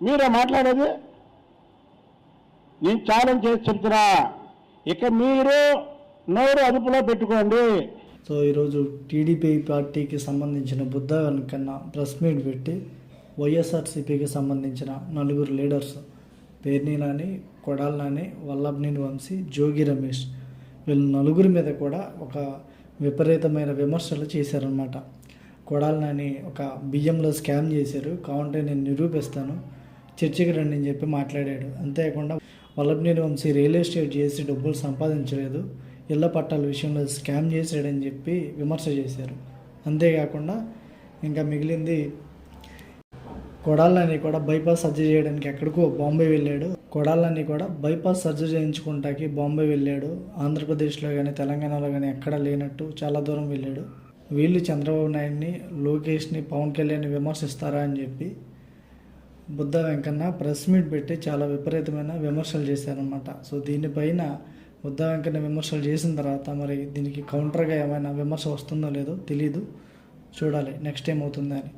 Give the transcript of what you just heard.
మీరే మాట్లాడేది? నేను ఛాలెంజ్ చేసి చెప్తున్నా, ఇక మీరు నోరు అదుపులో పెట్టుకోండి. సో ఈరోజు టీడీపీ పార్టీకి సంబంధించిన బుద్ధ వెంకన్న ప్రెస్ మీట్ పెట్టి వైఎస్ఆర్సీపీకి సంబంధించిన 4 లీడర్స్ పేర్ని నాని, కొడాలి నాని, వల్లభనేని వంశీ, జోగి రమేష్ వీళ్ళు 4 మీద కూడా ఒక విపరీతమైన విమర్శలు చేశారనమాట. కొడాలి నాని ఒక బియ్యంలో స్కామ్ చేశారు, కావంటే నేను నిరూపిస్తాను, చర్చకి రండి అని చెప్పి మాట్లాడాడు. అంతేకాకుండా వల్లభనేని వంశీ రియల్ ఎస్టేట్ చేసి డబ్బులు సంపాదించలేదు, ఇళ్ల పట్టాల విషయంలో స్కామ్ చేశాడని చెప్పి విమర్శ చేశారు. అంతేకాకుండా ఇంకా మిగిలింది కొడాలి నాని కూడా బైపాస్ సర్జరీ చేయడానికి ఎక్కడికో బాంబే వెళ్ళాడు. కొడాలి నాని కూడా బైపాస్ సర్జరీ చేయించుకుంటాకి బాంబే వెళ్ళాడు. ఆంధ్రప్రదేశ్లో కానీ తెలంగాణలో కానీ ఎక్కడా లేనట్టు చాలా దూరం వెళ్ళాడు. వీళ్ళు చంద్రబాబు నాయుడిని, లోకేష్ని, పవన్ కళ్యాణ్ని విమర్శిస్తారా అని చెప్పి బుద్ధ వెంకన్న ప్రెస్ మీట్ పెట్టి చాలా విపరీతమైన విమర్శలు చేశారనమాట. సో దీనిపైన బుద్ధ వెంకన్న విమర్శలు చేసిన తర్వాత మరి దీనికి కౌంటర్గా ఏమైనా విమర్శ వస్తుందో లేదో తెలీదు, చూడాలి నెక్స్ట్ ఏమవుతుందని.